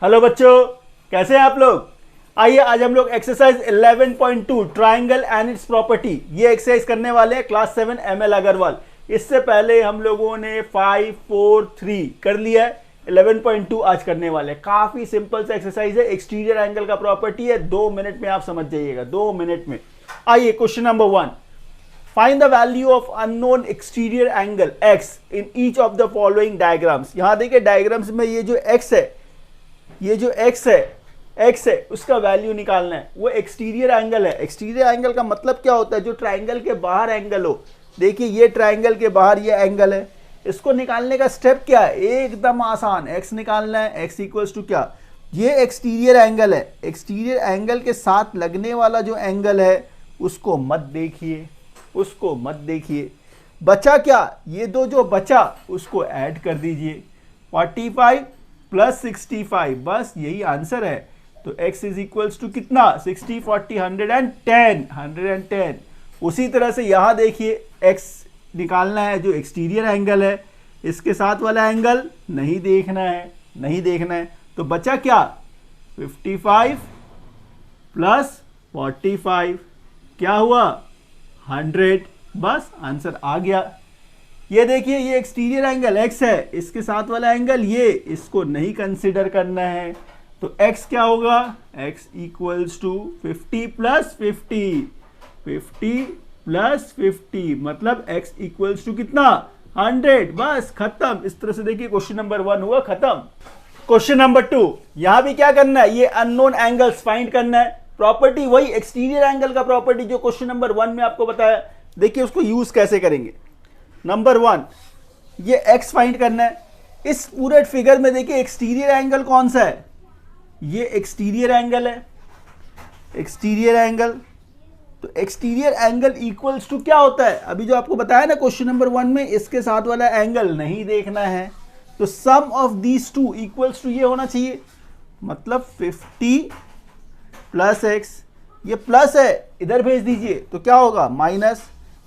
Hello बच्चों, कैसे हैं आप लोग। आइए आज हम लोग exercise 11.2 triangle and it's property ये एक्सरसाइज करने वाले हैं क्लास 7 एमएल अग्रवाल। इससे पहले हम लोगों ने 5, 4, 3 कर लिया है। 11.2 आज करने वाले हैं। काफी सिंपल सा एक्सरसाइज है, एक्सटीरियर एंगल का प्रॉपर्टी है। 2 मिनट में आप समझ जाइएगा, 2 मिनट में। आइए question number 1, find the value of unknown exterior angle x in each of the following diagrams. यहां देखिए डायग्राम्स में ये जो x है, ये जो x है उसका वैल्यू निकालना है। वो एक्सटीरियर एंगल है। एक्सटीरियर एंगल का मतलब क्या होता है? जो ट्राइंगल के बाहर एंगल हो। देखिए ये ट्राइंगल के बाहर ये एंगल है, इसको निकालने का स्टेप क्या है? एकदम आसान, x निकालना है। x इक्वल्स टू क्या? ये एक्सटीरियर एंगल है। एक्सटीरियर एंगल के साथ लगने वाला जो एंगल है उसको मत देखिए, उसको मत देखिए। बचा क्या? ये दो जो बचा उसको ऐड कर दीजिए। 45 प्लस 65, बस यही आंसर है। तो x इज इक्वल्स टू कितना? 60, 40, 110। उसी तरह से यहां देखिए x निकालना है जो एक्सटीरियर एंगल है, इसके साथ वाला एंगल नहीं देखना है, नहीं देखना है। तो बचा क्या? 55 प्लस 45 क्या हुआ? 100। बस आंसर आ गया। ये देखिए ये एक्सटीरियर एंगल x है, इसके साथ वाला एंगल ये, इसको नहीं कंसिडर करना है। तो x क्या होगा? x equals to 50 plus 50, 50 plus 50 मतलब x इक्वल्स टू कितना? 100। बस खत्म। इस तरह से देखिए क्वेश्चन नंबर 1 हुआ खत्म। क्वेश्चन नंबर 2, यहां भी क्या करना है? ये अननोन एंगल्स फाइंड करना है। प्रॉपर्टी वही एक्सटीरियर एंगल का प्रॉपर्टी जो क्वेश्चन नंबर 1 में आपको बताया। देखिए उसको यूज कैसे करेंगे। नंबर 1, ये x फाइंड करना है। इस पूरे फिगर में देखिए एक्सटीरियर एंगल कौन सा है? ये एक्सटीरियर एंगल है, एक्सटीरियर एंगल। तो एक्सटीरियर एंगल इक्वल्स टू क्या होता है? अभी जो आपको बताया ना क्वेश्चन नंबर 1 में, इसके साथ वाला एंगल नहीं देखना है। तो sum of these two equals to ये होना चाहिए, मतलब 50 प्लस x, ये प्लस है इधर भेज दीजिए तो क्या होगा? माइनस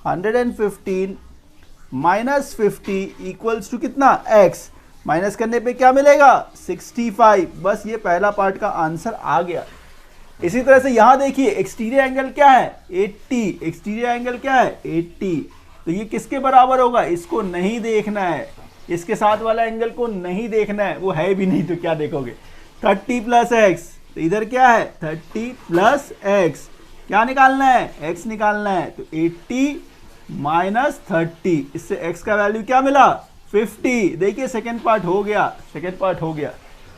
115 माइनस 50 इक्वल्स टू कितना? x। माइनस करने पे क्या मिलेगा? 65। बस ये पहला पार्ट का आंसर आ गया। इसी तरह से यहां देखिए एक्सटीरियर एंगल क्या है? 80। एक्सटीरियर एंगल क्या है? 80। तो ये किसके बराबर होगा? इसको नहीं देखना है, इसके साथ वाला एंगल को नहीं देखना है, वो है भी नहीं तो क्या देखोगे? 30 प्लस एक्स, तो इधर क्या है? 30 प्लस एक्स। क्या निकालना है? x निकालना है। तो 80 माइनस 30, इससे x का वैल्यू क्या मिला? 50। देखिए सेकेंड पार्ट हो गया, सेकेंड पार्ट हो गया।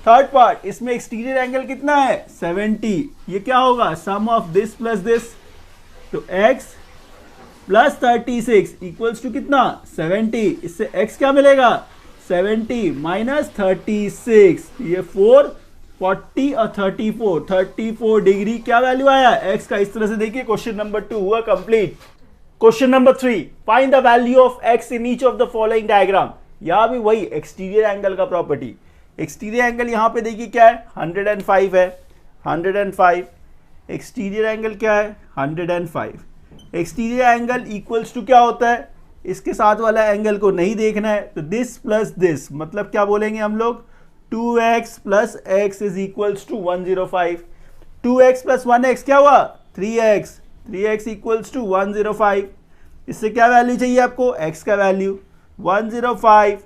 थर्ड पार्ट, इसमें एक्सटीरियर एंगल कितना है? 70। ये क्या होगा? सम ऑफ दिस प्लस दिस। तो x प्लस 36 इक्वल्स टू कितना? 70। इससे x क्या मिलेगा? 70 माइनस 36, ये 4, 40 और 34 डिग्री क्या वैल्यू आया x का। इस तरह से देखिए क्वेश्चन नंबर 2 हुआ complete. Question number 3, find the value of x in each of the following diagram. यहां भी वही एक्सटीरियर एंगल का प्रॉपर्टी। एक्सटीरियर एंगल यहां पे देखिए क्या है? 105 है, 105। एक्सटीरियर एंगल क्या है? 105। एक्सटीरियर एंगल इक्वल्स टू क्या होता है? इसके साथ वाला एंगल को नहीं देखना है। तो दिस प्लस दिस मतलब क्या बोलेंगे हम लोग? 2x plus x is equals to 105। 2x plus 1x क्या हुआ? 3x। 3x equals to 105। इससे क्या वैल्यू चाहिए आपको? x का वैल्यू 105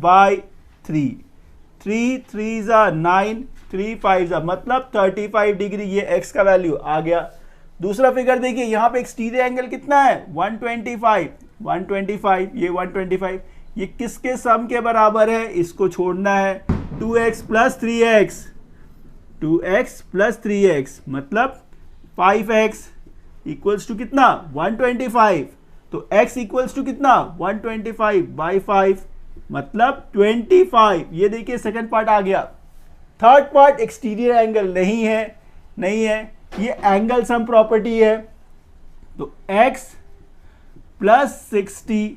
बाई 3। 3 3 9, 3 5 मतलब 35 डिग्री, ये x का वैल्यू आ गया। दूसरा फिगर देखिए, यहाँ पे एक्सटीरियर एंगल कितना है? 125। 125, ये 125, ये किसके सम के बराबर है? इसको छोड़ना है। 2x plus 3x, 2x plus 3x मतलब 5x इक्वल्स टू कितना? 125। तो x इक्वल्स टू कितना? 125 बाई 5 मतलब 25। ये देखिए सेकंड पार्ट आ गया। थर्ड पार्ट एक्सटीरियर एंगल नहीं है, नहीं है, ये एंगल सम प्रॉपर्टी है। तो x plus 60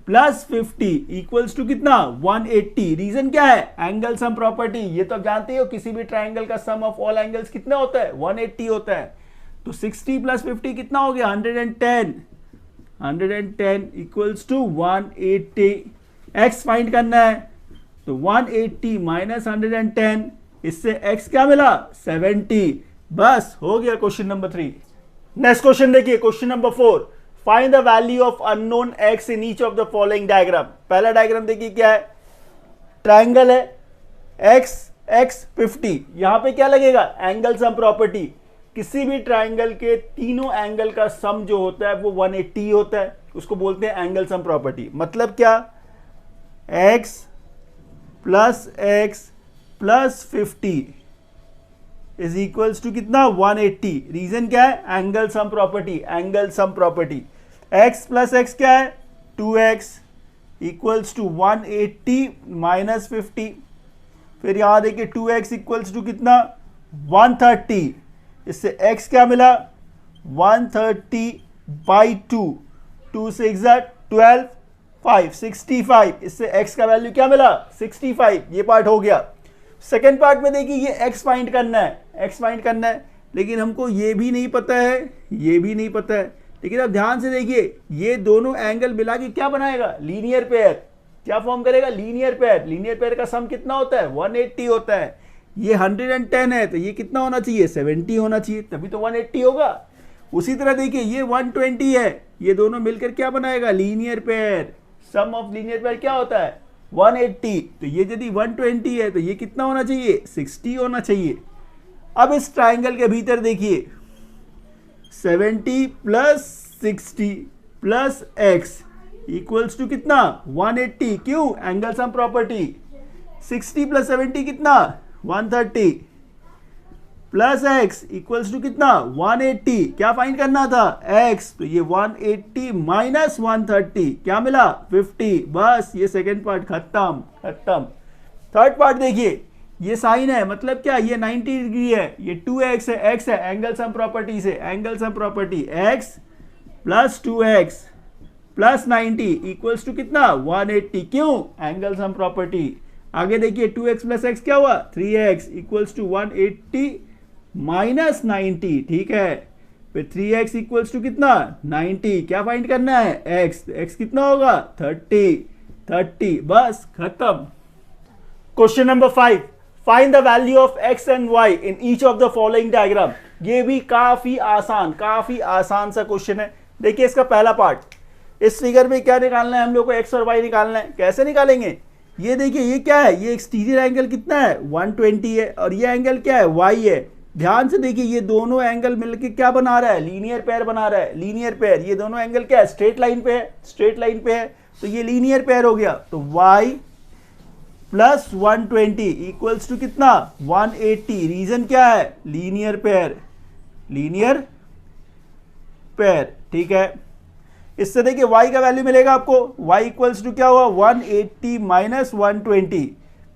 plus 50 equals to कितना? 180। रीजन क्या है? Angle sum property. ये तो आप जानते हो किसी भी ट्राइंगल का सम ऑफ ऑल एंगल्स कितना होता है? 180 होता है। तो 60 प्लस 50 कितना हो गया? 110। 110 इक्वल्स टू 180। x फाइंड करना है। तो 180 माइनस 110 इससे x क्या मिला 70। बस हो गया क्वेश्चन नंबर 3। नेक्स्ट क्वेश्चन देखिए, question number 4, find the value of unknown x in each of the following diagram. पहला डायग्राम देखिए क्या है, ट्राइंगल है, x x 50, यहां पे क्या लगेगा एंगल सम प्रॉपर्टी। किसी भी ट्राइंगल के तीनों एंगल का सम जो होता है वो 180 होता है, उसको बोलते हैं एंगल सम प्रॉपर्टी। मतलब क्या, x plus 50 is equals to कितना 180। रीजन क्या है, angle sum property, angle sum property. x plus x क्या है 2x इक्वल्स टू 180 माइनस 50। फिर यहां देखिए 2x इक्वल्स टू कितना 130, इससे x क्या मिला 130 बाई 2, 2 से 12, 5 65, इससे x का वैल्यू क्या मिला 65। ये पार्ट हो गया। सेकेंड पार्ट में देखिए ये x फाइंड करना है, x फाइंड करना है, लेकिन हमको ये भी नहीं पता है, ये भी नहीं पता है। लेकिन अब ध्यान से देखिए, ये दोनों एंगल मिला के क्या बनाएगा, लीनियर पेयर। क्या फॉर्म करेगा, लीनियर पेयर। लीनियर पेयर का सम कितना होता है 180 होता है। ये 110 है तो ये कितना होना चाहिए 70 होना चाहिए, तभी तो 180 होगा। उसी तरह देखिए ये 120 है, ये दोनों मिलकर क्या बनाएगा linear pair. Sum of linear pair क्या होता है 180, तो ये यदि 120 है तो ये कितना होना चाहिए 60 होना चाहिए। अब इस ट्राइंगल के भीतर देखिए 70 plus 60 plus x equals to कितना 180, क्यों एंगल सम प्रॉपर्टी। 60 प्लस 70 कितना 130 प्लस x इक्वल्स टू कितना 180। क्या फाइंड करना था x, तो ये 180 माइनस 130 क्या मिला 50। बस ये सेकेंड पार्ट खत्म खत्म। थर्ड पार्ट देखिए, ये साइन है मतलब क्या, ये 90 डिग्री है, ये 2x है, x है, एंगल सम प्रॉपर्टी से, angle sum property x plus 2x plus 90 equals to कितना 180, क्यों एंगल सम प्रॉपर्टी। आगे देखिए 2x प्लस x क्या हुआ 3x इक्वल्स टू 180 माइनस 90, ठीक है। फिर 3x इक्वल्स टू कितना 90, क्या फाइंड करना है x, x कितना होगा 30, बस खत्म। Question number 5, find the value of x and y in each of the following diagram. ये भी काफी आसान सा क्वेश्चन है। देखिए इसका पहला पार्ट, इस फिगर में क्या निकालना है हम लोग को, x और y निकालना है। कैसे निकालेंगे, ये देखिए ये क्या है, ये एक्सटीरियर एंगल कितना है 120 है, और ये एंगल क्या है y है। ध्यान से देखिए ये दोनों एंगल मिलके क्या बना रहा है, लीनियर पेयर बना रहा है, लीनियर पेयर। ये दोनों एंगल क्या है, स्ट्रेट लाइन पे है, स्ट्रेट लाइन पे है, तो ये लीनियर पेयर हो गया। तो y प्लस 120 इक्वल्स टू कितना 180। रीजन क्या है, लीनियर पेयर, लीनियर पेयर, ठीक है। इससे देखिए y का वैल्यू मिलेगा आपको, y इक्वल्स टू क्या हुआ 180 माइनस 120,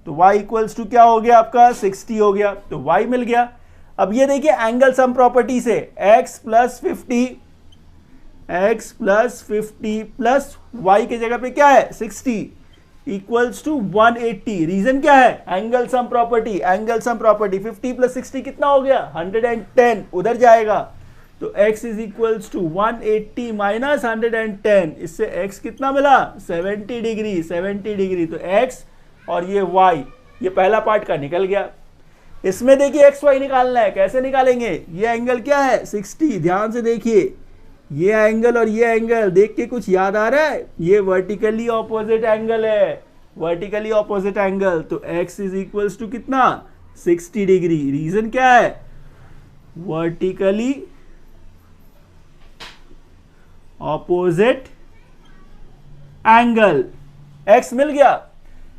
तो y इक्वल्स टू क्या हो गया आपका 60 हो गया, तो y मिल गया। अब ये देखिए एंगल सम प्रॉपर्टी से x प्लस 50 प्लस y के जगह पे क्या है 60 इक्वल्स टू 180। रीजन क्या है, angle sum property, angle sum property. 50 plus 60 कितना हो गया 110, उधर जाएगा, तो x is equals to 180 minus 110, इससे x कितना मिला 70 डिग्री। तो x और ये y, ये पहला पार्ट का निकल गया। इसमें देखिए एक्स वाई निकालना है, कैसे निकालेंगे, ये एंगल क्या है 60। ध्यान से देखिए ये एंगल और ये एंगल देख के कुछ याद आ रहा है, ये वर्टिकली ऑपोजिट एंगल है, वर्टिकली ऑपोजिट एंगल। तो x इज इक्वल्स टू कितना 60 डिग्री। रीजन क्या है, वर्टिकली ऑपोजिट एंगल। x मिल गया,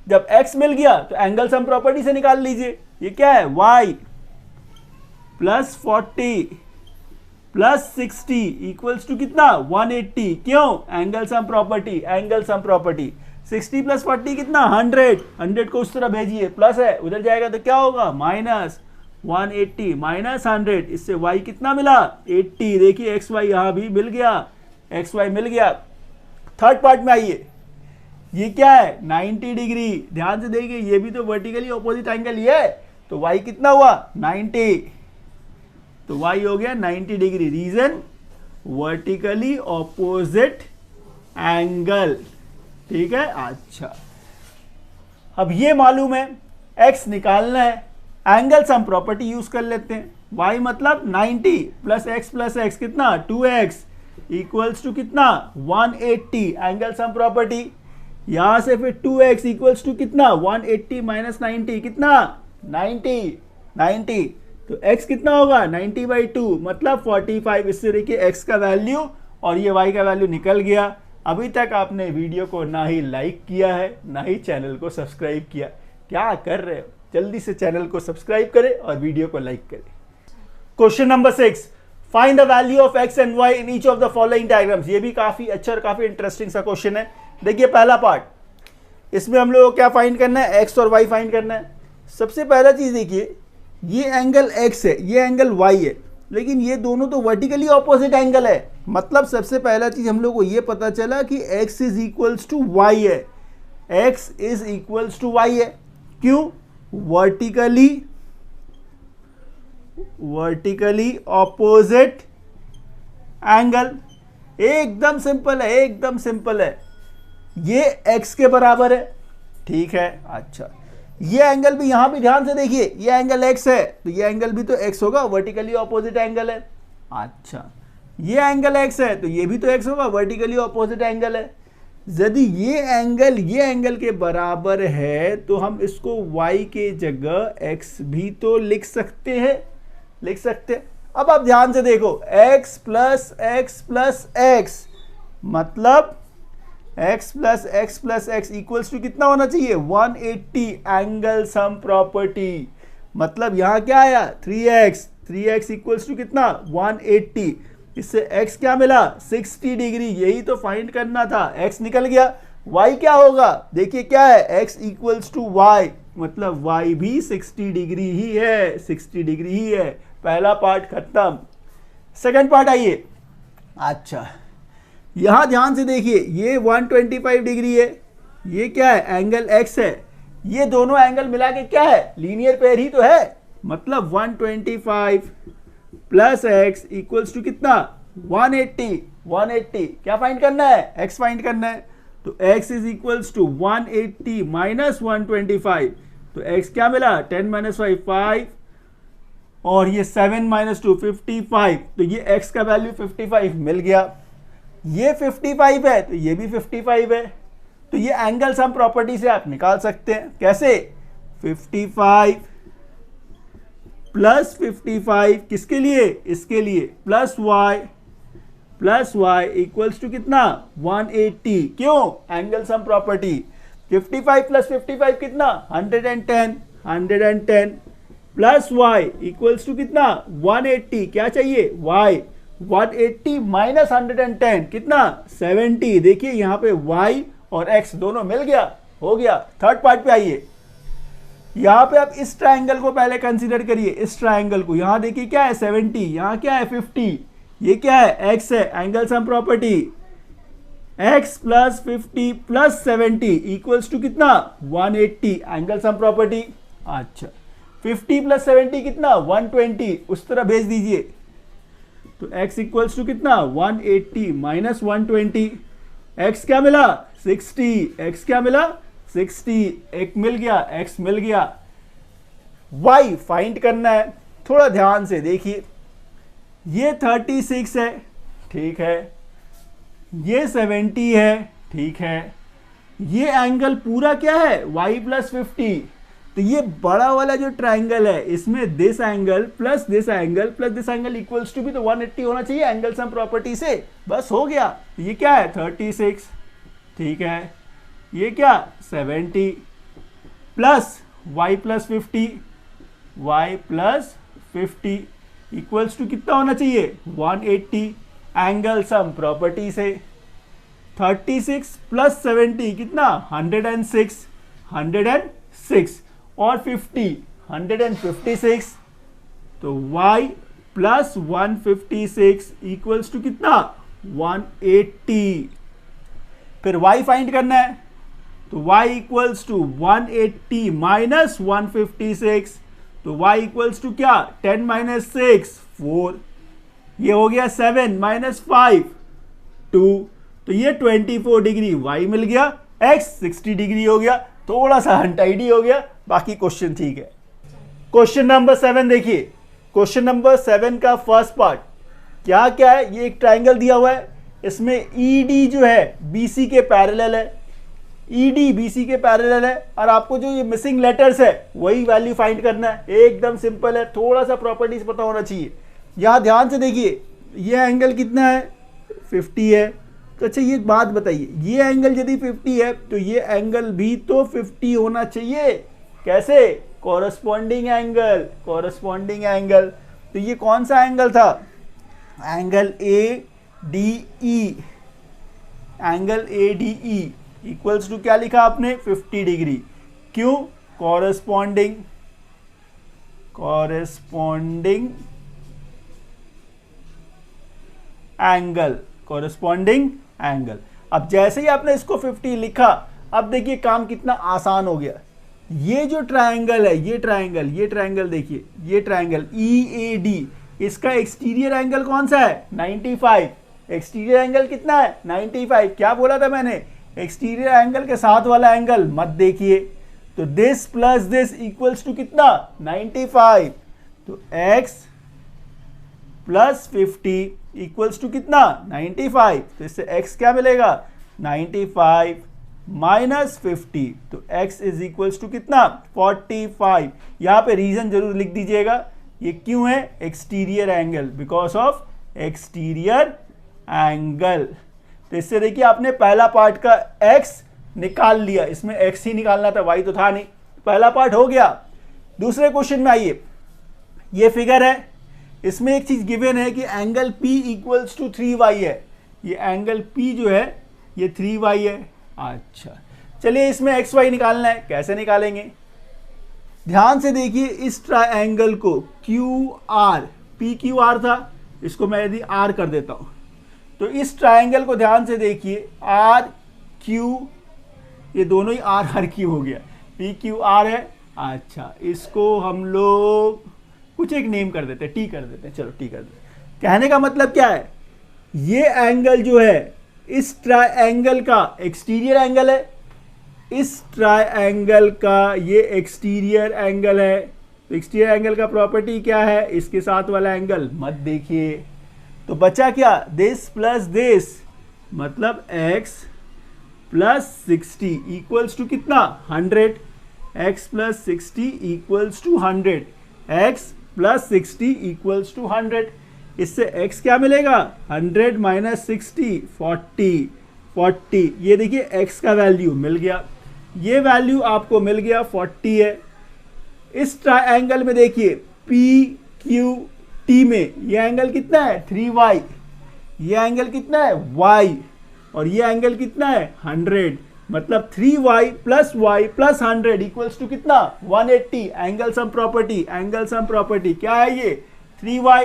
जब x मिल गया तो एंगल सम प्रॉपर्टी से निकाल लीजिए। ये क्या है y plus 40 plus 60 equals to कितना 180, क्यों angle sum property, angle sum property. 60 plus 40 कितना 100 को उस तरह भेजिए, प्लस है उधर जाएगा तो क्या होगा माइनस 180 माइनस 100, इससे y कितना मिला 80। देखिए एक्स वाई यहां भी मिल गया, एक्स वाई मिल गया। थर्ड पार्ट में आइए, ये क्या है 90 डिग्री। ध्यान से देखिए ये भी तो वर्टिकली ऑपोजिट एंगल ही है, तो y कितना हुआ 90, तो y हो गया 90 degree. Reason vertically opposite angle, ठीक है। अच्छा अब ये मालूम है x निकालना है, एंगल सम प्रॉपर्टी यूज कर लेते हैं। y मतलब 90 प्लस एक्स कितना 2x इक्वल्स टू कितना 180, एंगल सम प्रॉपर्टी। यहां से फिर 2x इक्वल्स टू कितना 180 माइनस 90 कितना 90। तो x कितना होगा 90/2 मतलब 45। इससे देखिए x का वैल्यू और ये y का वैल्यू निकल गया। अभी तक आपने वीडियो को ना ही लाइक किया है ना ही चैनल को सब्सक्राइब किया, क्या कर रहे हो? जल्दी से चैनल को सब्सक्राइब करें और वीडियो को लाइक करें। Question number 6, find the value of x and y in each of the following diagrams. ये भी काफी अच्छा और काफी इंटरेस्टिंग सा क्वेश्चन है। देखिए पहला पार्ट, इसमें हम लोग को क्या फाइंड करना है, x और y फाइंड करना है। सबसे पहला चीज देखिए, ये एंगल x है, ये एंगल y है, लेकिन ये दोनों तो वर्टिकली ऑपोजिट एंगल है। मतलब सबसे पहला चीज हम लोग को ये पता चला कि x is equals to y है, x is equals to y है। क्यों? Vertically opposite angle. एकदम सिंपल है, एकदम सिंपल है। ये x के बराबर है, ठीक है। अच्छा, ये एंगल भी यहां भी ध्यान से देखिए, ये एंगल x है तो ये एंगल भी तो x होगा, वर्टिकली ऑपोजिट एंगल है। अच्छा, ये एंगल x है तो ये भी तो x होगा, वर्टिकली ऑपोजिट एंगल है। यदि ये एंगल के बराबर है तो हम इसको y के जगह x भी तो लिख सकते हैं, लिख सकते हैं। अब आप ध्यान से देखो, x प्लस एक्स मतलब x plus x equals to कितना होना चाहिए 180, एंगल सम प्रॉपर्टी। मतलब यहां क्या आया 3x इक्वल्स टू कितना 180। इससे x क्या मिला 60 डिग्री। यही तो फाइंड करना था, x निकल गया। y क्या होगा, देखिए क्या है x इक्वल्स टू y, मतलब y भी 60 डिग्री ही है, 60 डिग्री ही है। पहला पार्ट खत्म। सेकंड पार्ट आइए। अच्छा, यहां ध्यान से देखिए, ये 125 डिग्री है, ये क्या है एंगल x है, ये दोनों एंगल मिला के क्या है लीनियर पेयर ही तो है। मतलब 125 प्लस एक्स इक्वल्स टू कितना 180। क्या फाइंड करना है, x फाइंड करना है। तो x is equals to 180 minus 125, तो x क्या मिला 10 माइनस 5 और ये 7 माइनस 2 55। तो ये x का वैल्यू 55 मिल गया। ये 55 है तो ये भी 55 है। तो ये एंगल सम प्रॉपर्टी से आप निकाल सकते हैं। कैसे? 55 प्लस 55 किसके लिए, इसके लिए, प्लस y इक्वल्स टू कितना 180। क्यों? Angle sum property. 55 प्लस 55 कितना 110 प्लस y इक्वल्स टू कितना 180। क्या चाहिए y, 180 माइनस 110 कितना 70। देखिए यहां पे y और x दोनों मिल गया, हो गया। थर्ड पार्ट पे आइए। यहां पे आप इस ट्रायंगल को पहले कंसीडर करिए, इस ट्रायंगल को। यहां देखिए क्या है 70, यहां क्या है 50, ये क्या है x है, angle sum property. x plus 50 plus 70 equals to कितना 180, एंगल सम प्रॉपर्टी। अच्छा, 50 प्लस 70 कितना 120, उस तरह भेज दीजिए। तो x इक्वल्स टू कितना 180 माइनस 120, x क्या मिला 60, x क्या मिला 60, एक मिल गया, x मिल गया। y फाइंड करना है, थोड़ा ध्यान से देखिए। ये 36 है, ठीक है, ये 70 है, ठीक है। ये एंगल पूरा क्या है y प्लस 50। तो ये बड़ा वाला जो ट्रायंगल है, इसमें this angle plus this angle equals to भी तो 180 होना चाहिए एंगल सम प्रॉपर्टी से। बस हो गया। ये क्या है 36, ठीक है, ये क्या 70 plus y plus 50 equals to कितना होना चाहिए 180, एंगल सम प्रॉपर्टी से। 36 प्लस 70 कितना 106 और 50 156। तो y प्लस 156 इक्वल्स टू कितना 180। फिर y फाइंड करना है, तो y इक्वल्स टू 180 माइनस 156। तो y इक्वल्स टू क्या 10 माइनस 6 4, ये हो गया 7 माइनस 5 2। तो ये 24 डिग्री y मिल गया, x 60 डिग्री हो गया। थोड़ा सा अनटाइडी हो गया, बाकी क्वेश्चन ठीक है। क्वेश्चन नंबर 7 देखिए, क्वेश्चन नंबर 7 का फर्स्ट पार्ट क्या क्या है। ये एक ट्राइंगल दिया हुआ है, इसमें ईडी जो है बीसी के पैरेलल है, ईडी बीसी के पैरेलल है, और आपको जो ये मिसिंग लेटर्स है वही वैल्यू फाइंड करना है। एकदम सिंपल है, थोड़ा सा प्रॉपर्टीज पता होना चाहिए। यहां ध्यान से देखिए, ये एंगल कितना है 50 है। तो अच्छा ये बात बताइए, ये एंगल यदि 50 है तो ये एंगल भी तो 50 होना चाहिए। कैसे? Corresponding angle, corresponding angle. तो ये कौन सा एंगल था? Angle A D E, angle A D E equals to क्या लिखा आपने? 50 डिग्री। क्यों? Corresponding, corresponding angle, corresponding angle. अब जैसे ही आपने इसको 50 लिखा, अब देखिए काम कितना आसान हो गया। ये जो ट्रायंगल है, ये ट्रायंगल, ये ट्रायंगल देखिए, ये ट्रायंगल EAD, इसका एक्सटीरियर एंगल कौन सा है? 95। एक्सटीरियर एंगल कितना है? 95। क्या बोला था मैंने? एक्सटीरियर एंगल के साथ वाला एंगल मत देखिए। तो this plus this equals to कितना? 95। तो x प्लस 50 इक्वल्स टू कितना? 95। तो इससे x क्या मिलेगा? 95 माइनस 50। तो x इज इक्वल्स टू कितना? 45। यहां पे रीजन जरूर लिख दीजिएगा, ये क्यों है? Exterior angle, because of exterior angle. तो इससे देखिए आपने पहला पार्ट का x निकाल लिया, इसमें x ही निकालना था, y तो था नहीं। पहला पार्ट हो गया। दूसरे क्वेश्चन में आइए, ये फिगर है, इसमें एक चीज गिवन है कि angle P equals to 3y है। ये एंगल P जो है ये 3y है। अच्छा चलिए इसमें एक्स वाई निकालना है, कैसे निकालेंगे? ध्यान से देखिए, इस ट्रायंगल को QR, PQR था, इसको मैं यदि R कर देता हूं, तो इस ट्रायंगल को ध्यान से देखिए, RQ, ये दोनों ही RQ हो गया, PQR है। अच्छा इसको हम लोग कुछ एक नेम कर देते हैं, T कर देते हैं, चलो T कर देते हैं। कहने का मतलब क्या है? ये एंगल जो है इस ट्रायंगल का एक्सटीरियर एंगल है, इस ट्रायंगल का ये एक्सटीरियर एंगल है। तो एक्सटीरियर एंगल का प्रॉपर्टी क्या है? इसके साथ वाला एंगल मत देखिए। तो बचा क्या? दिस प्लस दिस, मतलब x प्लस 60 इक्वल्स टू कितना? 100। x plus 60 equals to 100, x plus 60 equals to 100। इससे x क्या मिलेगा? 100 माइनस 60, 40। ये देखिए x का वैल्यू मिल गया, ये वैल्यू आपको मिल गया 40 है। इस ट्रायंगल में देखिए PQT में ये एंगल कितना है? 3y। ये एंगल कितना है? y। और ये एंगल कितना है? 100। मतलब 3y plus y plus 100 equals to कितना? 180। Angle sum property, angle sum property क्या है ये? 3y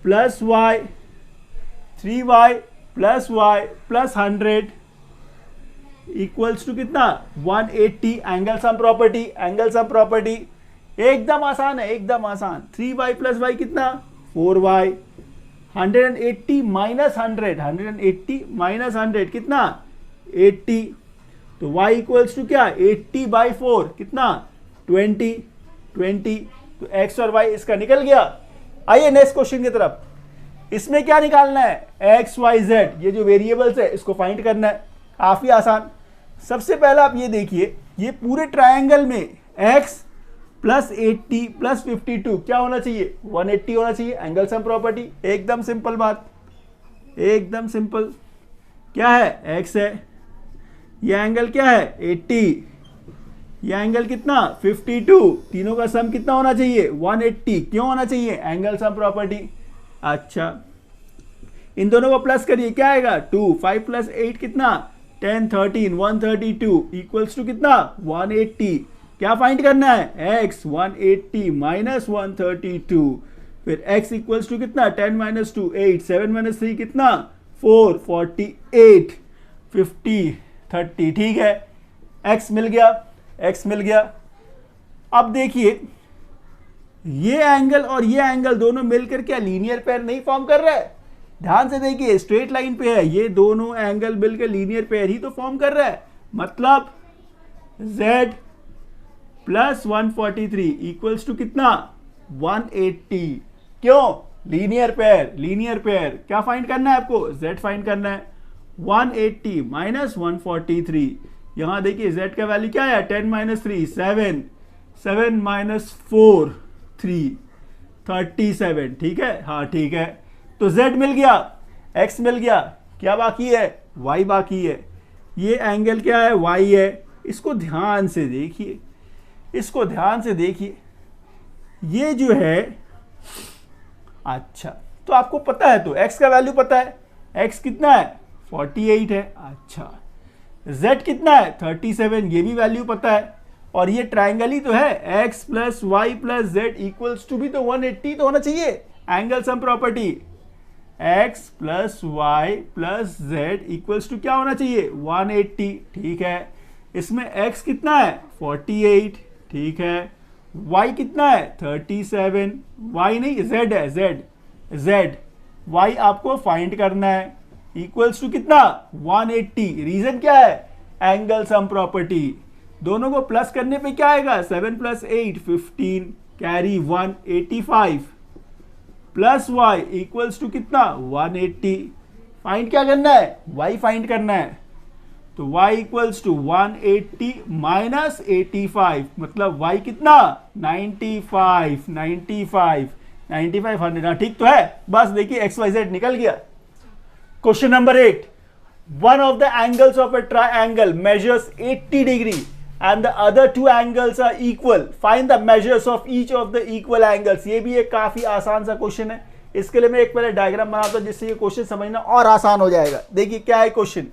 plus y, 3y plus y plus 100 equals to कितना? 180। Angle sum property, angle sum property एकदम आसान है, एकदम आसान। 3y प्लस y कितना? 4y। 180 माइनस 100, 180 माइनस 100 कितना? 80। तो y इक्वल्स टू क्या? 80/4 कितना? 20। तो x और y इसका निकल गया। आइए नेक्स्ट क्वेश्चन की तरफ। इसमें क्या निकालना है? x y z, ये जो वेरिएबल्स है इसको फाइंड करना है। काफी आसान। सबसे पहला आप ये देखिए, ये पूरे ट्रायंगल में x प्लस 80 प्लस 52 क्या होना चाहिए? 180 होना चाहिए। एंगल सम प्रॉपर्टी, एकदम सिंपल बात, एकदम सिंपल। क्या है? x है, ये एंगल क्या है? 80, ये एंगल कितना? 52। तीनों का सम कितना होना चाहिए? 180। क्यों होना चाहिए? Angle sum property. अच्छा इन दोनों को प्लस करिए, क्या आएगा? 2। 5 प्लस 8 कितना? 10, 13, 132 इक्वल्स टू कितना? 180। क्या फाइंड करना है? x 180 minus 132। फिर x इक्वल्स टू कितना? 10 माइनस 2 8, 7 माइनस 3 कितना? 4, 48, 50, 30। ठीक है, x मिल गया, x मिल गया। अब देखिए ये एंगल और ये एंगल दोनों मिलकर क्या लीनियर पेयर नहीं फॉर्म कर रहा है? ध्यान से देखिए, स्ट्रेट लाइन पे है, ये दोनों एंगल मिलकर लीनियर पेयर ही तो फॉर्म कर रहा है। मतलब z प्लस 143 इक्वल्स टू कितना 180। क्यों? Linear pair, linear pair. क्या फाइंड करना है आपको? z फाइंड करना है। 180 माइनस 143, यहां देखिए z का वैल्यू क्या है 10 माइनस 3 7, 7 माइनस 4 3 37। ठीक है, हाँ ठीक है। तो z मिल गया, x मिल गया, क्या बाकी है? y बाकी है। ये एंगल क्या है? y है। इसको ध्यान से देखिए, इसको ध्यान से देखिए, ये जो है, अच्छा तो आपको पता है, तो x का वैल्यू पता है, x कितना है 48 है। अच्छा z कितना है 37, ये भी वैल्यू पता है। और ये ट्राइंगल ही तो है, x plus Y plus Z equals to भी तो 180 तो होना चाहिए। Angle sum property, x plus Y plus Z equals to क्या होना चाहिए 180। ठीक है, इसमें x कितना है 48। ठीक है, y कितना है 37, y नहीं z है, z y आपको फाइंड करना है, इक्वल्स टू कितना 180। रीजन क्या है? Angle sum property. दोनों को प्लस करने पे क्या आएगा 7 plus 8 15, carry 1 85 plus y equals to कितना 180। फाइंड क्या करना है? y फाइंड करना है। तो y इक्वल्स टू 180 माइनस 85, मतलब y कितना 95 95 95 100। ठीक तो है, बस देखिए XYZ निकल गया। Question number 8, one of the angles of a triangle measures 80 degree and the other two angles are equal. Find the measures of each of the equal angles. ये भी एक काफी आसान सा क्वेश्चन है। इसके लिए मैं एक पहले डायग्राम बनाता हूं जिससे ये क्वेश्चन समझना और आसान हो जाएगा। देखिए क्या है क्वेश्चन,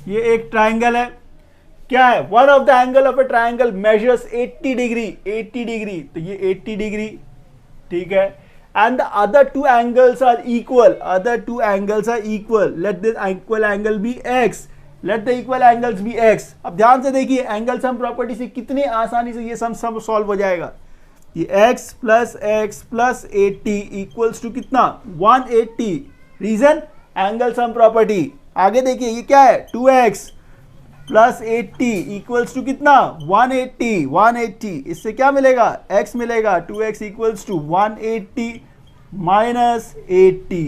ये एक ट्राइंगल है, क्या है? One of the angle of a triangle measures 80 degree, 80 degree, तो ये 80 डिग्री। ठीक है, and the other two angles are equal, other two angles are equal, let the equal angle be x, let the equal angles be x। अब ध्यान से देखिए, angle sum property से कितनी आसानी से ये सम सॉल्व हो जाएगा। ये x प्लस 80 इक्वल्स टू कितना 180। Reason angle sum property. आगे देखिए ये क्या है 2x प्लस 80 इक्वल्स टू कितना 180, 180। इससे क्या मिलेगा? x मिलेगा, 2x equals to 180 minus 80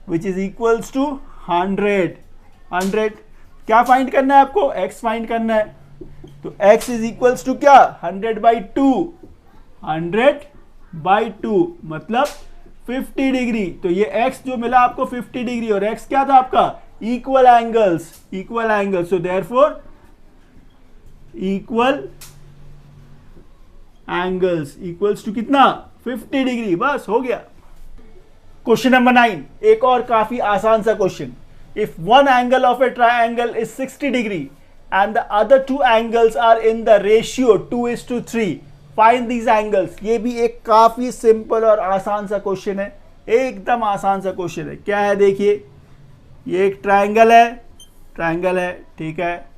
which is equals to 100। 100 क्या फाइंड करना है आपको? x फाइंड करना है। तो x इज इक्वल्स टू क्या 100 बाई 2, 100 बाई 2 मतलब 50 डिग्री। तो ये x जो मिला आपको 50 डिग्री और x क्या था आपका equal angles, equal angles. So therefore equal angles equals to कितना 50 डिग्री। बस हो गया। क्वेश्चन नंबर 9, एक और काफी आसान सा question. If one angle of a triangle is 60 degree and the other two angles are in the ratio 2:3, find these angles. ये भी एक काफी सिंपल और आसान सा क्वेश्चन है, एकदम आसान सा क्वेश्चन है। क्या है देखिए, ये एक ट्राइंगल है, ट्राइंगल है। ठीक है,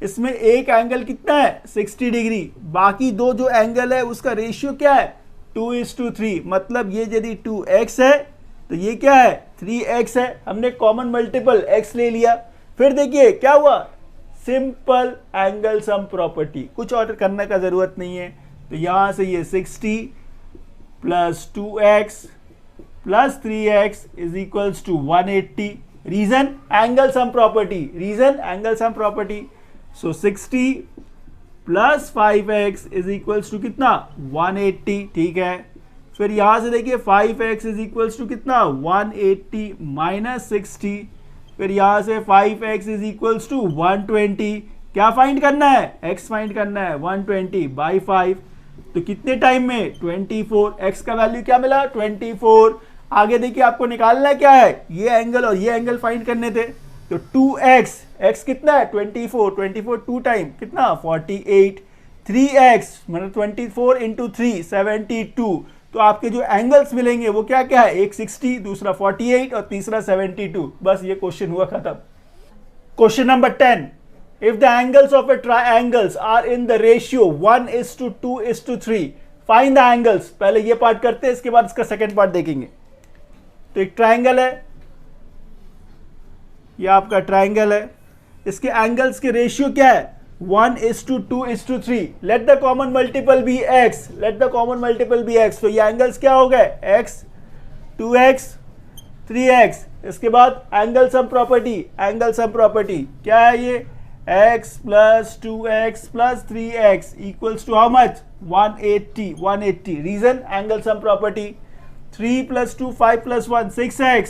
इसमें एक एंगल कितना है 60 डिग्री, बाकी दो जो एंगल है उसका रेशियो क्या है 2:3। मतलब ये यदि 2x है तो ये क्या है 3x है। हमने कॉमन मल्टीपल x ले लिया। फिर देखिए क्या हुआ, सिंपल एंगल सम प्रॉपर्टी, कुछ और करने का जरूरत नहीं है। तो यहां से ये 60 plus 2x plus 3x is equals to 180। Reason angle sum property, reason angle sum property. So 60 plus 5x is equals to कितना 180। ठीक है, फिर यहां से देखिए 5x इज इक्वल्स टू कितना 180 माइनस 60। फिर यहां से 5x इज इक्वल्स टू 120। क्या फाइंड करना है? x फाइंड करना है 120 बाई 5। तो कितने टाइम में 24। x का वैल्यू क्या मिला 24। आगे देखिए आपको निकालना है क्या है, ये एंगल और ये एंगल फाइंड करने थे। तो 2x, x कितना है 24, 24 टू टाइम कितना 48, 3x मतलब 24 इंटू 3 72। तो आपके जो एंगल्स मिलेंगे वो क्या क्या है, एक 60, दूसरा 48 और तीसरा 72। बस ये क्वेश्चन हुआ खत्म। Question number 10, if the angles of a triangles are in the ratio 1:2:3, find the angles. पहले ये पार्ट करते हैं, इसके बाद इसका सेकेंड पार्ट देखेंगे। तो एक ट्राइंगल है, ये आपका ट्राइंगल है, इसके एंगल्स के रेशियो क्या है 1:2:3। Let the common multiple be x, let the common multiple be x। तो ये एंगल्स क्या हो गए x, 2x, 3x। इसके बाद angle sum property, angle sum property क्या है ये x plus 2x plus 3x equals to how much 180। Reason angle sum property 3 + 2 5 + 1 6x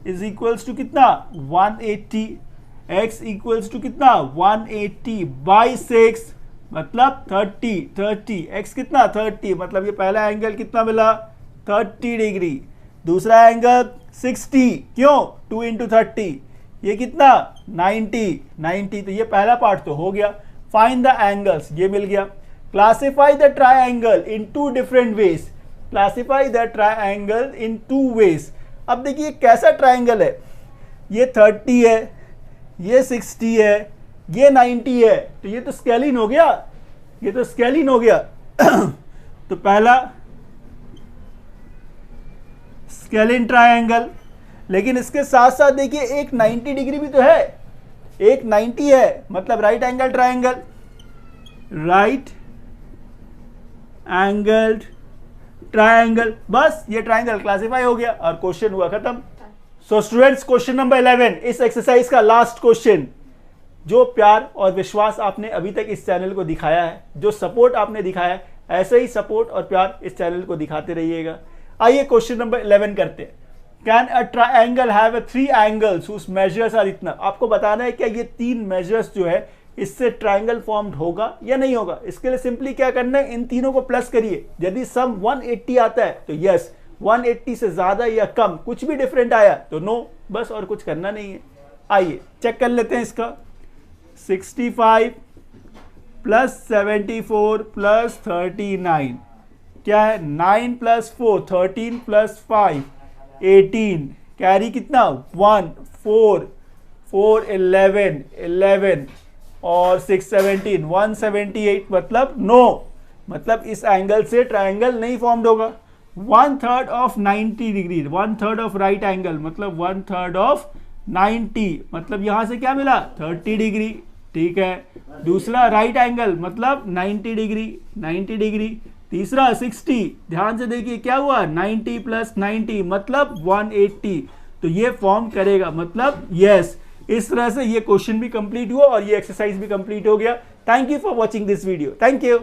is equals to कितना 180। x इक्वल्स टू कितना 180 बाई 6 मतलब 30। x कितना 30 मतलब ये पहला एंगल कितना मिला 30 डिग्री। दूसरा एंगल 60 क्यों 2 × 30 ये कितना 90। तो ये पहला पार्ट तो हो गया। फाइंड द एंगल्स ये मिल गया। Classify the triangle in 2 different ways, classify the triangle in 2 ways. अब देखिए कैसा ट्राइंगल है, ये 30 है, ये 60 है, ये 90 है, तो ये तो स्केलिन हो गया, ये तो स्केलिन हो गया। तो पहला स्केलिन ट्राइंगल, लेकिन इसके साथ साथ देखिए एक 90 डिग्री भी तो है, एक 90 है मतलब right angle triangle, right angled triangle. बस ये ट्राइंगल क्लासिफाई हो गया और क्वेश्चन हुआ खत्म। सो स्टूडेंट्स क्वेश्चन नंबर 11 इस एक्सरसाइज का लास्ट क्वेश्चन। जो प्यार और विश्वास आपने अभी तक इस चैनल को दिखाया है, जो सपोर्ट आपने दिखाया है, ऐसे ही सपोर्ट और प्यार इस चैनल को दिखाते रहिएगा। आइए क्वेश्चन नंबर 11 करते हैं। Can a triangle have a 3 angles whose measures are इतना। आपको बताना है क्या ये 3 मेजर्स जो है इससे ट्राइंगल फॉर्म्ड होगा या नहीं होगा। इसके लिए सिंपली क्या करना है, इन तीनों को प्लस करिए। यदि सम 180 आता है तो यस, 180 से ज्यादा या कम कुछ भी डिफरेंट आया तो नो, बस और कुछ करना नहीं है। आइए चेक कर लेते हैं इसका। 65 + 74 + 39 क्या है 9 + 4 13 + 5 18 कैरी कितना 1 4 4 11 और 6 17 178 मतलब नो, मतलब इस एंगल से ट्राइंगल नहीं फॉर्म्ड होगा। 1/3 of 90 degree, 1/3 of right angle मतलब 1/3 ऑफ 90 मतलब यहां से क्या मिला 30 डिग्री। ठीक है, दूसरा राइट एंगल मतलब 90 डिग्री। तीसरा 60, ध्यान से देखिए क्या हुआ 90 + 90 मतलब 180। तो ये फॉर्म करेगा मतलब यस। इस तरह से ये क्वेश्चन भी कंप्लीट हुआ और ये एक्सरसाइज भी कंप्लीट हो गया। Thank you for watching this video. Thank you.